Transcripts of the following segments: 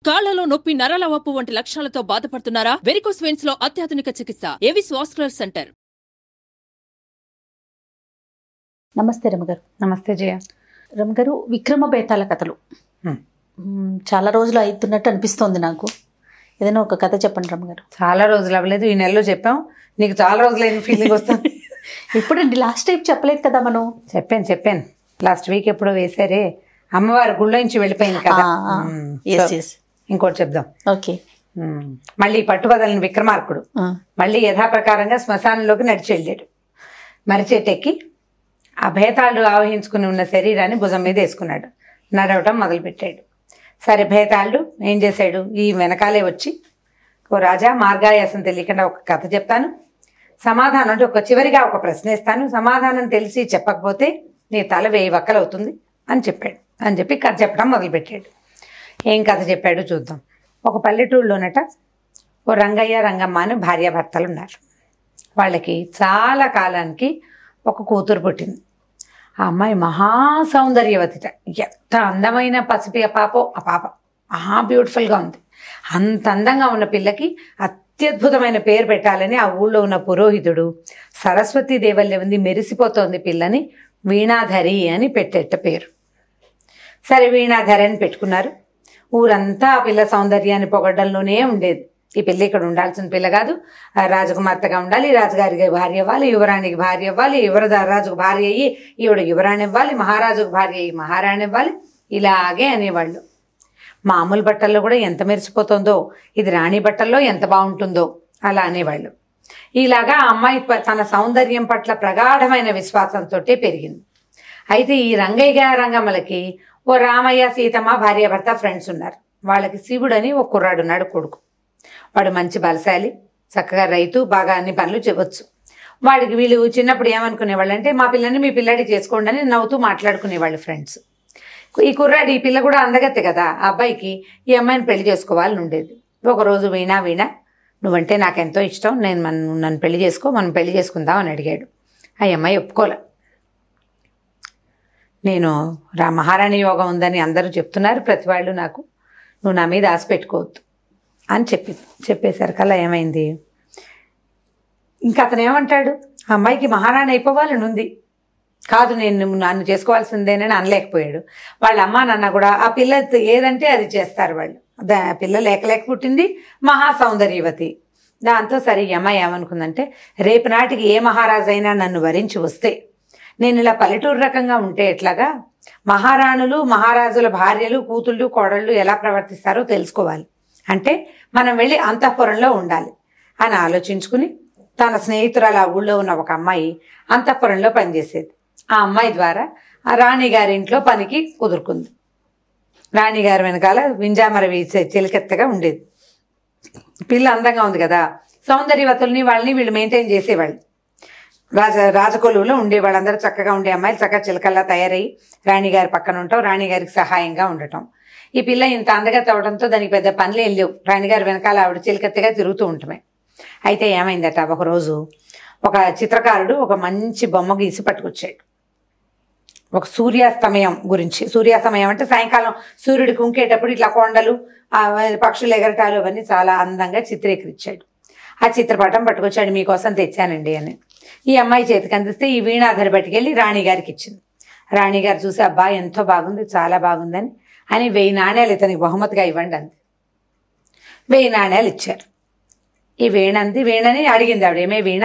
కాళ్లలో నొప్పి, నరాల వాపు వంటి లక్షణాలతో బాధపడుతున్నారా? వెరికోస్ వెయిన్స్ లో అత్యాధునిక చికిత్స ఏవిస్ వాస్కులర్ సెంటర్. నమస్తే రమగారు. నమస్తే జయ. రమగారు, విక్రమ బేతాళ కథలు చాలా రోజులు అవుతున్నట్టు అనిపిస్తోంది నాకు. ఏదైనా ఒక కథ చెప్పండి రమగారు. చాలా రోజులు అవ్వలేదు, ఈ నెలలో చెప్పాం. నీకు చాలా రోజులైన ఫీలింగ్ వస్తుంది. ఎప్పుడండి లాస్ట్ టైం చెప్పలేదు కదా మనం? చెప్పాను లాస్ట్ వీక్ ఎప్పుడో వేసారే, అమ్మవారి గుళ్ళో నుంచి వెళ్ళిపోయింది కదా. ఇంకోటి చెప్దాం. ఓకే. మళ్ళీ పట్టుబదలని విక్రమార్కుడు మళ్ళీ యథాప్రకారంగా శ్మశానంలోకి నడిచి వెళ్ళాడు. మరిచెట్టెక్కి ఆ భేతాళుడు ఆవహించుకుని ఉన్న శరీరాన్ని భుజం మీద వేసుకున్నాడు. నడవటం మొదలుపెట్టాడు. సరే, భేతాళుడు ఏం చేశాడు? ఈ వెనకాలే వచ్చి, ఓ రాజా, మార్గాయాసం తెలియకుండా ఒక కథ చెప్తాను, సమాధానం అంటే చివరిగా ఒక ప్రశ్న ఇస్తాను, సమాధానం తెలిసి చెప్పకపోతే నీ తల 1000 వక్కలు అవుతుంది అని చెప్పాడు. అని చెప్పి కథ చెప్పడం మొదలుపెట్టాడు. ఏం కథ చెప్పాడో చూద్దాం. ఒక పల్లెటూరులోనట ఓ రంగయ్య, రంగమ్మ అని భార్యాభర్తలు ఉన్నారు. వాళ్ళకి చాలా కాలానికి ఒక కూతురు పుట్టింది. ఆ అమ్మాయి మహా సౌందర్యవతిట. ఎంత అందమైన పసిపి ఆ పాప మహా బ్యూటిఫుల్గా ఉంది. అంత అందంగా ఉన్న పిల్లకి అత్యద్భుతమైన పేరు పెట్టాలని ఆ ఊళ్ళో ఉన్న పురోహితుడు, సరస్వతీ దేవల్య ఉంది, మెరిసిపోతోంది పిల్లని, వీణాధరి అని పెట్టేట పేరు. సరే, వీణాధరి అని పెట్టుకున్నారు. ఊరంతా ఆ పిల్ల సౌందర్యాన్ని పొగడ్డంలోనే ఉండేది. ఈ పిల్ల ఇక్కడ ఉండాల్సిన పిల్ల కాదు, రాజకుమార్తెగా ఉండాలి, రాజుగారికి భార్య అవ్వాలి, యువరాణికి భార్య అవ్వాలి, రాజుకు భార్య అయ్యి ఈవిడ యువరాణి ఇవ్వాలి, మహారాజుకు భార్య అయ్యి మహారాణి ఇవ్వాలి, ఇలాగే అనేవాళ్ళు. మామూలు బట్టల్లో కూడా ఎంత మెరిసిపోతుందో, ఇది రాణి బట్టల్లో ఎంత బాగుంటుందో అలా అనేవాళ్ళు. ఇలాగా ఆ అమ్మాయి తన సౌందర్యం పట్ల ప్రగాఢమైన విశ్వాసంతో పెరిగింది. అయితే ఈ రంగయ్య, రంగమ్మలకి ఓ రామయ్య, సీతమ్మ భార్యాభర్త ఫ్రెండ్స్ ఉన్నారు. వాళ్ళకి శివుడని ఒక కుర్రాడు ఉన్నాడు, కొడుకు. వాడు మంచి బలశాలి, చక్కగా రైతు, బాగా అన్ని పనులు చేయవచ్చు. వాడికి వీళ్ళు చిన్నప్పుడు ఏమనుకునేవాళ్ళు అంటే, మా పిల్లని మీ పిల్లాడి చేసుకోండి అని నవ్వుతూ మాట్లాడుకునేవాళ్ళు ఫ్రెండ్స్. ఈ కుర్రాడు, ఈ పిల్ల కూడా అందగత్తే కదా, ఆ అబ్బాయికి ఈ అమ్మాయిని పెళ్లి చేసుకోవాలని ఉండేది. ఒకరోజు వీణా నువ్వంటే నాకెంతో ఇష్టం, నన్ను పెళ్లి చేసుకో, మనం పెళ్లి చేసుకుందాం అని అడిగాడు. ఆ అమ్మాయి ఒప్పుకోలే. నేను మహారాణి యోగం ఉందని అందరూ చెప్తున్నారు ప్రతి వాళ్ళు, నాకు నువ్వు నా మీద ఆశ పెట్టుకోవద్దు అని చెప్పేసరికల్లా ఏమైంది, ఇంకా అతను ఏమంటాడు, ఆ అమ్మాయికి మహారాణి అయిపోవాలని ఉంది, కాదు నేను నన్ను చేసుకోవాల్సిందేనని అనలేకపోయాడు. వాళ్ళ అమ్మ నాన్న కూడా ఆ పిల్ల ఏదంటే అది చేస్తారు వాళ్ళు. పిల్ల లేక పుట్టింది, మహా సౌందర్యవతి. దాంతో సరే, ఈ అమ్మాయి ఏమనుకుందంటే, రేపు నాటికి ఏ మహారాజు అయినా నన్ను వరించి వస్తే నేను ఇలా పల్లెటూరు రకంగా ఉంటే ఎట్లాగా, మహారాణులు, మహారాజుల భార్యలు, కూతుళ్ళు, కోడళ్ళు ఎలా ప్రవర్తిస్తారో తెలుసుకోవాలి. అంటే మనం వెళ్ళి అంతఃపురంలో ఉండాలి అని ఆలోచించుకుని, తన స్నేహితురాలు ఆ ఊళ్ళో ఉన్న ఒక అమ్మాయి అంతఃపురంలో పనిచేసేది. ఆ అమ్మాయి ద్వారా ఆ రాణిగారి ఇంట్లో పనికి కుదురుకుంది. రాణిగారి వెనకాల వింజామర వీసే చిలికెత్తగా ఉండేది. పిల్ల అందంగా ఉంది కదా, సౌందర్యవతుల్ని వాళ్ళని వీళ్ళు మెయింటైన్ చేసేవాళ్ళు. రాజకొలువులో ఉండే వాళ్ళందరూ చక్కగా ఉండే అమ్మాయిలు చక్కగా చిలకల్లా తయారయ్యి రాణిగారి పక్కన ఉండటం, రాణిగారికి సహాయంగా ఉండటం. ఈ పిల్ల ఇంత అందగా తవ్వడంతో దానికి పెద్ద పనులు ఏం లేవు. రాణిగారి వెనకాల ఆవిడ చిలకెత్తగా తిరుగుతూ ఉంటమే. అయితే ఏమైందట, ఒకరోజు ఒక చిత్రకారుడు ఒక మంచి బొమ్మ గీసి పట్టుకొచ్చాడు. ఒక సూర్యాస్తమయం గురించి. సూర్యాస్తమయం అంటే సాయంకాలం సూర్యుడు కుంకేటప్పుడు ఇట్లా కొండలు, పక్షులు ఎగరటాలు అవన్నీ చాలా అందంగా చిత్రీకరించాడు. ఆ చిత్రపటం పట్టుకొచ్చాడు, మీకోసం తెచ్చానండి అని. ఈ అమ్మాయి చేతికి అందిస్తే ఈ వీణాధరి పట్టుకెళ్ళి రాణిగారికి ఇచ్చింది. రాణిగారు చూసి, అబ్బా ఎంతో బాగుంది, చాలా బాగుందని అని 1000 నాణ్యాలు ఇతనికి బహుమతిగా ఇవ్వండి అంది. 1000 నాణ్యాలు ఇచ్చారు. ఈ వీణని అడిగింది ఆవిడ, ఏమే వీణ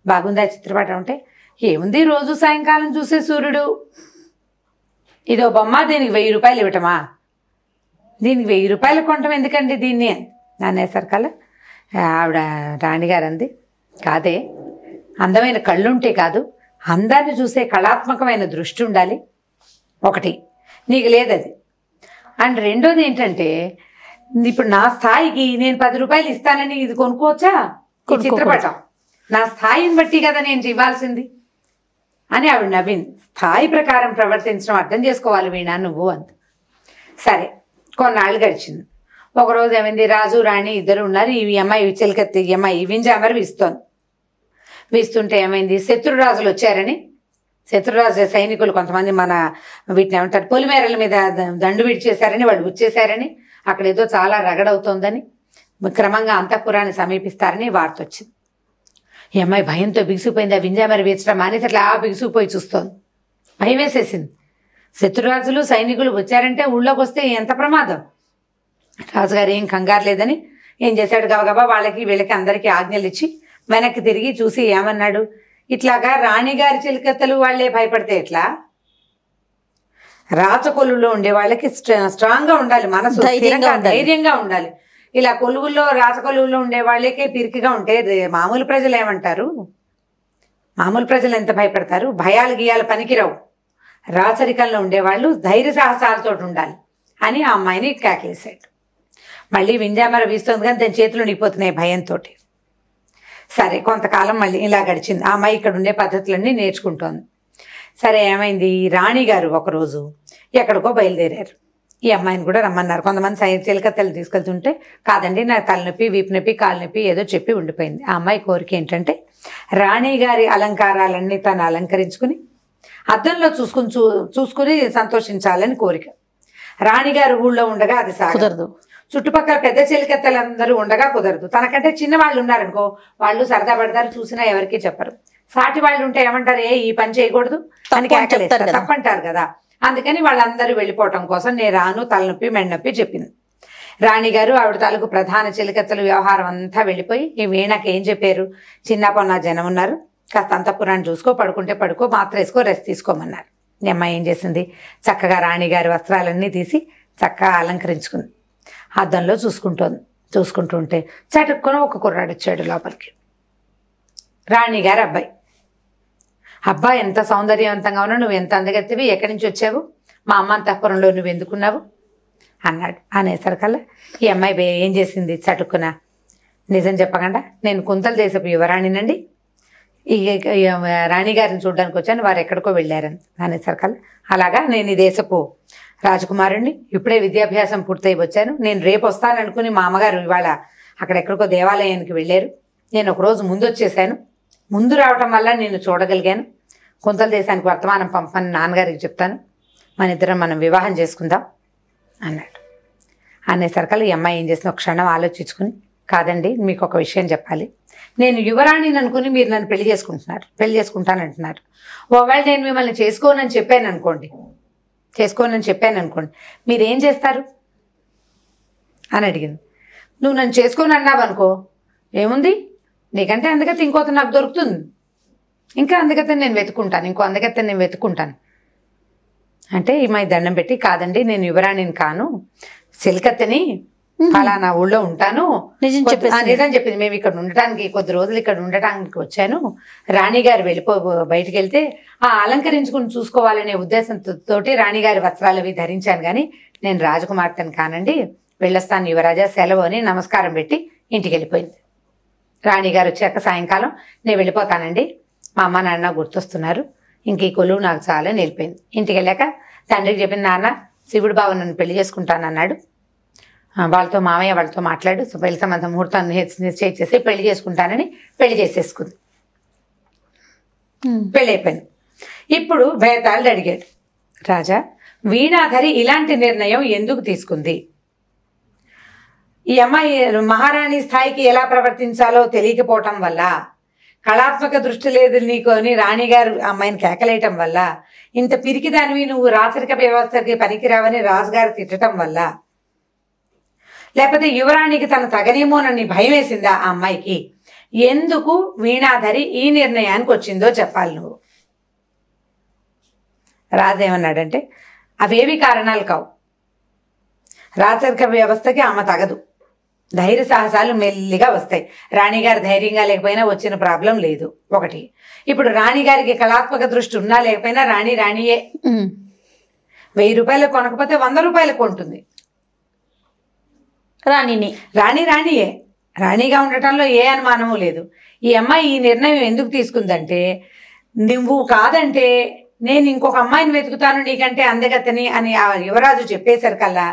బాగుందా చిత్రపటం అంటే, ఏముంది రోజు సాయంకాలం చూసే సూర్యుడు, ఇదో బొమ్మ, దీనికి 1000 రూపాయలు ఇవ్వటమా, దీనికి 1000 రూపాయలు కొనటం ఎందుకండి దీన్ని అనేసరికల్లా ఆవిడ రాణిగారు అంది, కాదే, అందమైన కళ్ళుంటే కాదు, అందాన్ని చూసే కళాత్మకమైన దృష్టి ఉండాలి, ఒకటి నీకు లేదది. అండ్ రెండోది ఏంటంటే, ఇప్పుడు నా స్థాయికి నేను 10 రూపాయలు ఇస్తానని ఇది కొనుక్కోవచ్చా? ఈ చిత్రపటం నా స్థాయిని బట్టి కదా నేను ఇవ్వాల్సింది అని ఆవిడ నవ్వింది. స్థాయి ప్రకారం ప్రవర్తించడం అర్థం చేసుకోవాలి వీణా నువ్వు అంత. సరే, కొన్నాళ్ళు గడిచింది. ఒకరోజు ఏమైంది, రాజు రాణి ఇద్దరు ఉన్నారు. ఈ అమ్మాయి చిలకెత్తి, ఈ అమ్మాయి వింజామర వీస్తుంటే ఏమైంది, శత్రురాజులు వచ్చారని, శత్రురాజు సైనికులు కొంతమంది మన వీటిని ఏమంటారు పొలిమేరల మీద దండు విడిచేశారని, వాళ్ళు వచ్చేసారని అక్కడ ఏదో చాలా రగడవుతోందని క్రమంగా అంతఃపురాన్ని సమీపిస్తారని వార్త వచ్చింది. ఈ అమ్మాయి భయంతో బిగుసిపోయింది. ఆ వింజామరి వీచడం మానేసి అట్లా బిగుసిపోయి చూస్తోంది. భయం వేసేసింది. శత్రురాజులు సైనికులు వచ్చారంటే ఊళ్ళోకి వస్తే ఎంత ప్రమాదం. రాజుగారు ఏం కంగారు లేదని ఏం చేశాడు, గబగబా వాళ్ళకి వీళ్ళకి అందరికీ ఆజ్ఞలు ఇచ్చి వెనక్కి తిరిగి చూసి ఏమన్నాడు, ఇట్లాగా రాణిగారి చిలికత్తలు వాళ్లే భయపడితే ఎట్లా, రాచకొలువులో ఉండే వాళ్ళకి స్ట్రాంగ్ గా ఉండాలి, మనసు ధైర్యంగా ఉండాలి. ఇలా కొలువుల్లో రాచకొలువులో ఉండే వాళ్ళకే పిరికిగా ఉంటే మామూలు ప్రజలు ఏమంటారు, మామూలు ప్రజలు ఎంత భయపడతారు, భయాలు గీయాలు పనికిరావు, రాచరికంలో ఉండేవాళ్ళు ధైర్య సాహసాలతో ఉండాలి అని ఆ అమ్మాయిని కేకలేశాడు. మళ్ళీ వింజామర వీస్తోంది కానీ దాని చేతులు నిండిపోతున్నాయి భయంతో. సరే కొంతకాలం మళ్ళీ ఇలా గడిచింది. ఆ అమ్మాయి ఇక్కడ ఉండే పద్ధతులన్నీ నేర్చుకుంటోంది. సరే ఏమైంది, రాణిగారు ఒకరోజు ఎక్కడికో బయలుదేరారు. ఈ అమ్మాయిని కూడా రమ్మన్నారు. కొంతమంది చిలకత్తలు తీసుకెళ్తుంటే కాదండి నాకు తలనొప్పి, వీపు నొప్పి, కాలు నొప్పి ఏదో చెప్పి ఉండిపోయింది. ఆ అమ్మాయి కోరిక ఏంటంటే రాణిగారి అలంకారాలన్నీ తను అలంకరించుకుని అద్దంలో చూసుకుని సంతోషించాలని కోరిక. రాణిగారు ఊళ్ళో ఉండగా అది కుదరదు, చుట్టుపక్కల పెద్ద చిలకత్తలందరూ ఉండగా కుదరదు. తనకంటే చిన్న వాళ్ళు ఉన్నారనుకో, వాళ్ళు సరదా పడతారు, చూసినా ఎవరికి చెప్పరు. సాటి వాళ్ళు ఉంటే ఏమంటారు, ఈ పని చేయకూడదు అని కేకలేస్తారు, తప్పంటారు కదా. అందుకని వాళ్ళందరూ వెళ్ళిపోవటం కోసం నేను రాను, తలనొప్పి మెడనొప్పి చెప్పింది. రాణిగారు ఆవిడ తాలూకు ప్రధాన చిలకత్తలు వ్యవహారం అంతా వెళ్ళిపోయి ఈ వీణకి ఏం చెప్పారు, చిన్న పొన్న జనం ఉన్నారు, కాస్త అంతఃపురాన్ని చూసుకో, పడుకుంటే పడుకో, మాత్ర వేసుకో, రెస్ట్ తీసుకోమన్నారు. ఈ అమ్మాయి ఏం చేసింది, చక్కగా రాణిగారి వస్త్రాలన్నీ తీసి చక్కగా అలంకరించుకుంది. అద్దంలో చూసుకుంటుంటే చటుక్కున ఒక కుర్రాడు వచ్చాడు లోపలికి. రాణిగారి అబ్బాయి. అబ్బాయి ఎంత సౌందర్యవంతంగా ఉన్నావు, నువ్వు ఎంత అందగెత్తివి, ఎక్కడి నుంచి వచ్చావు, మా అమ్మ అంతఃపురంలో నువ్వు ఎందుకున్నావు అన్నాడు. అనేసరికల్లా ఈ అమ్మాయి ఏం చేసింది, చటుక్కున నిజం చెప్పకుండా నేను కుంతల దేశపు యువరాణినండి, ఈ రాణిగారిని చూడడానికి వచ్చాను, వారు ఎక్కడికో వెళ్ళారని అనేసరికల్లా అలాగా నేను ఈ దేశపు రాజకుమారుణ్ణి, ఇప్పుడే విద్యాభ్యాసం పూర్తయి వచ్చాను, నేను రేపు వస్తాననుకుని మా అమ్మగారు ఇవాళ అక్కడెక్కడికో దేవాలయానికి వెళ్ళారు, నేను ఒకరోజు ముందు వచ్చేసాను, ముందు రావటం వల్ల నేను చూడగలిగాను, కుంతల దేశానికి వర్తమానం పంపని నాన్నగారికి చెప్తాను, మన ఇద్దరం మనం వివాహం చేసుకుందాం అన్నాడు. అనేసరికల్లా ఈ అమ్మాయి ఏం చేసిన ఒక క్షణం ఆలోచించుకుని, కాదండి మీకు ఒక విషయం చెప్పాలి, నేను యువరాణిని అనుకుని మీరు నన్ను పెళ్లి చేసుకుంటానంటున్నారు, ఒకవేళ నేను మిమ్మల్ని చేసుకోనని చెప్పాను అనుకోండి మీరేం చేస్తారు అని అడిగింది. నువ్వు నన్ను చేసుకొని అన్నావు అనుకో, ఏముంది నీకంటే అందుకతే ఇంకోత నాకు దొరుకుతుంది, ఇంకా అందుకతే నేను వెతుక్కుంటాను అంటే ఈ అమ్మాయి దండం పెట్టి, కాదండి నేను యువరాణిని కాను, సిల్కత్తని, ఫలానా ఊళ్ళో ఉంటాను, నిజం చెప్పింది. మేము ఇక్కడ ఉండటానికి కొద్ది రోజులు ఇక్కడ ఉండటానికి వచ్చాను, రాణిగారు బయటికి వెళ్తే ఆ అలంకరించుకుని చూసుకోవాలనే ఉద్దేశంతో రాణిగారి వస్త్రాలు అవి ధరించాను, కానీ నేను రాజకుమార్తెను కానండి, వెళ్ళొస్తాను యువరాజా, సెలవు అని నమస్కారం పెట్టి ఇంటికి వెళ్ళిపోయింది. రాణిగారు వచ్చాక సాయంకాలం నేను వెళ్ళిపోతానండి, మా అమ్మ నాన్న గుర్తొస్తున్నారు, ఇంక ఈ కొలువు నాకు చాలా వెళ్ళిపోయింది. ఇంటికి వెళ్ళాక తండ్రికి చెప్పిన, నాన్న శివుడు బావ నన్ను పెళ్లి చేసుకుంటానన్నాడు, వాళ్ళతో మామయ్య వాళ్ళతో మాట్లాడు, పెళ్లి సంబంధం ముహూర్తాన్ని నిశ్చయించేసి పెళ్లి చేసుకుంటానని పెళ్లి చేసేసుకుంది. పెళ్ళి అయిపోయింది. ఇప్పుడు బేతాళుడు అడిగాడు, రాజా వీణాధరి ఇలాంటి నిర్ణయం ఎందుకు తీసుకుంది, ఈ అమ్మాయి మహారాణి స్థాయికి ఎలా ప్రవర్తించాలో తెలియకపోవటం వల్ల, కళాత్మక దృష్టి లేదు నీకు అని రాణిగారు అమ్మాయిని కేకలేయటం వల్ల, ఇంత పిరికిదానివి నువ్వు రాచరిక వ్యవస్థకి పనికిరావని రాజుగారు తిట్టడం వల్ల, లేకపోతే యువరాణికి తన తగనేమోనని భయం వేసిందా ఆ అమ్మాయికి, ఎందుకు వీణాధరి ఈ నిర్ణయానికి వచ్చిందో చెప్పాలి నువ్వు. రాజు ఏమన్నాడంటే, అవేవి కారణాలు కావు, రాచరిక వ్యవస్థకి ఆమె తగదు, ధైర్య సాహసాలు మెల్లిగా వస్తాయి, రాణిగారు ధైర్యంగా లేకపోయినా వచ్చిన ప్రాబ్లం లేదు. ఒకటి, ఇప్పుడు రాణిగారికి కళాత్మక దృష్టి ఉన్నా లేకపోయినా రాణియే, 1000 రూపాయలు కొనకపోతే 100 రూపాయలకు కొంటుంది, రాణియే, రాణిగా ఉండటంలో ఏ అనుమానము లేదు. ఈ అమ్మాయి ఈ నిర్ణయం ఎందుకు తీసుకుందంటే, నువ్వు కాదంటే నేను ఇంకొక అమ్మాయిని వెతుకుతాను నీకంటే అందగతని అని ఆ యువరాజు చెప్పేసరికల్లా,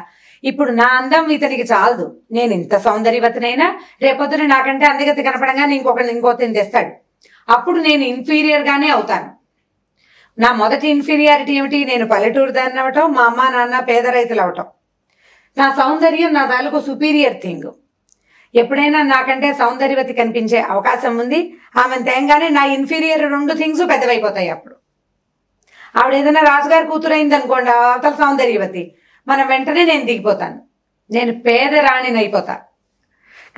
ఇప్పుడు నా అందం ఇతనికి చాలదు, నేను ఇంత సౌందర్యవతనైనా రేపొద్దున నాకంటే అందగతి కనపడంగానే ఇంకోతని తెస్తాడు, అప్పుడు నేను ఇన్ఫీరియర్ గానే అవుతాను. నా మొదటి ఇన్ఫీరియారిటీ ఏమిటి, నేను పల్లెటూరు దాన్ని అవటం, మా అమ్మ నాన్న పేద రైతులు అవటం. నా సౌందర్యం నా తాలూకు సుపీరియర్ థింగ్. ఎప్పుడైనా నాకంటే సౌందర్యవతి కనిపించే అవకాశం ఉంది. ఆమెను తేంగానే నా ఇన్ఫీరియర్ 2 థింగ్స్ పెద్దవైపోతాయి. అప్పుడు ఆవిడ ఏదైనా రాజుగారి కూతురైంది అనుకోండి, అవతల సౌందర్యవతి, మనం వెంటనే నేను దిగిపోతాను, నేను పేద రాణిని అయిపోతా.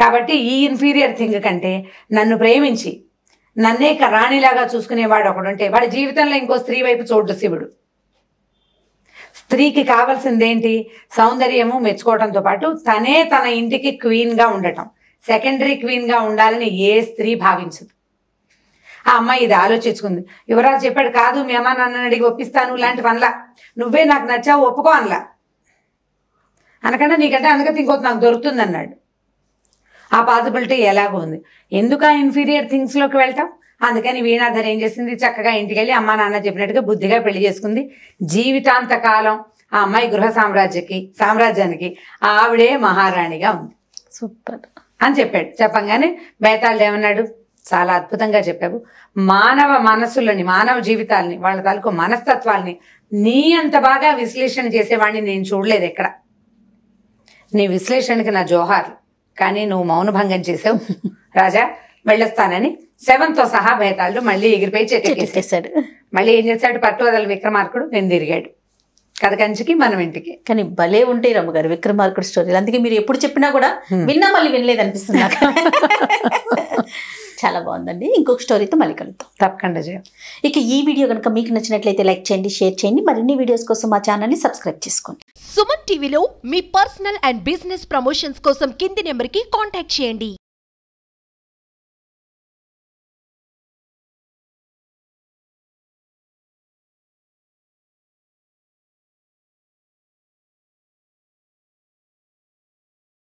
కాబట్టి ఈ ఇన్ఫీరియర్ థింగ్ కంటే నన్ను ప్రేమించి నన్నే రాణిలాగా చూసుకునేవాడు ఒకడుంటే వాడి జీవితంలో ఇంకో స్త్రీ వైపు చూడు శివుడు. స్త్రీకి కావాల్సిందేంటి? సౌందర్యము, మెచ్చుకోవడంతో పాటు తనే తన ఇంటికి క్వీన్గా ఉండటం, సెకండరీ క్వీన్గా ఉండాలని ఏ స్త్రీ భావించదు. ఆ అమ్మాయి ఇది ఆలోచించుకుంది. యువరాజు చెప్పాడు, కాదు మీ అమ్మ నన్ను అడిగి ఒప్పిస్తాను ఇలాంటివి అనలా, నువ్వే నాకు నచ్చావు ఒప్పుకో అనలా. అనకుండా నీకంటే అందుకని ఇంకోటి నాకు దొరుకుతుంది అన్నాడు. ఆ పాసిబిలిటీ ఎలాగో ఉంది. ఎందుకు ఆ ఇన్ఫీరియర్ థింగ్స్లోకి వెళ్తాం? అందుకని వీణాధర్ ఏం చేసింది, చక్కగా ఇంటికి వెళ్ళి అమ్మా నాన్న చెప్పినట్టుగా బుద్ధిగా పెళ్లి చేసుకుంది. జీవితాంతకాలం ఆ అమ్మాయి గృహ సామ్రాజ్యానికి ఆవిడే మహారాణిగా ఉంది. సూపర్ అని చెప్పాడు. చెప్పంగానే బేతాళుడు ఏమన్నాడు, చాలా అద్భుతంగా చెప్పావు. మానవ మనస్సులని, మానవ జీవితాలని, వాళ్ళ తాలూకు మనస్తత్వాల్ని నీ అంత బాగా విశ్లేషణ చేసేవాడిని నేను చూడలేదు ఎక్కడ. నీ విశ్లేషణకి నా జోహార్లు. కానీ నువ్వు మౌనభంగం చేసావు రాజా, వెళ్ళొస్తానని శవంతో సహా బేతాళుడు మళ్ళీ ఎగిరిపోయి చెట్టెక్కేసాడు. మళ్ళీ ఏం చేశాడు, పట్టు వదల విక్రమార్కుడు నేను తిరిగాడు కథ కంచికి మనం ఇంటికి. కానీ భలే ఉంటాయి రమ్మగారు విక్రమార్కుడు స్టోరీలు. అందుకే మీరు ఎప్పుడు చెప్పినా కూడా విన్నా మళ్ళీ వినలేదు అనిపిస్తుంది నాకు. చాలా బాగుందండి. ఇంకొక స్టోరీతో మళ్ళీ కలుద్దాం తప్పకుండా చేయం. ఇక ఈ వీడియో కనుక మీకు నచ్చినట్లయితే లైక్ చేయండి, షేర్ చేయండి. మరిన్ని వీడియోస్ కోసం మా ఛానల్ని సబ్స్క్రైబ్ చేసుకోండి. సుమన్ టీవీలో మీ పర్సనల్ అండ్ బిజినెస్ ప్రమోషన్స్ కోసం కింది నెంబర్కి కాంటాక్ట్ చేయండి.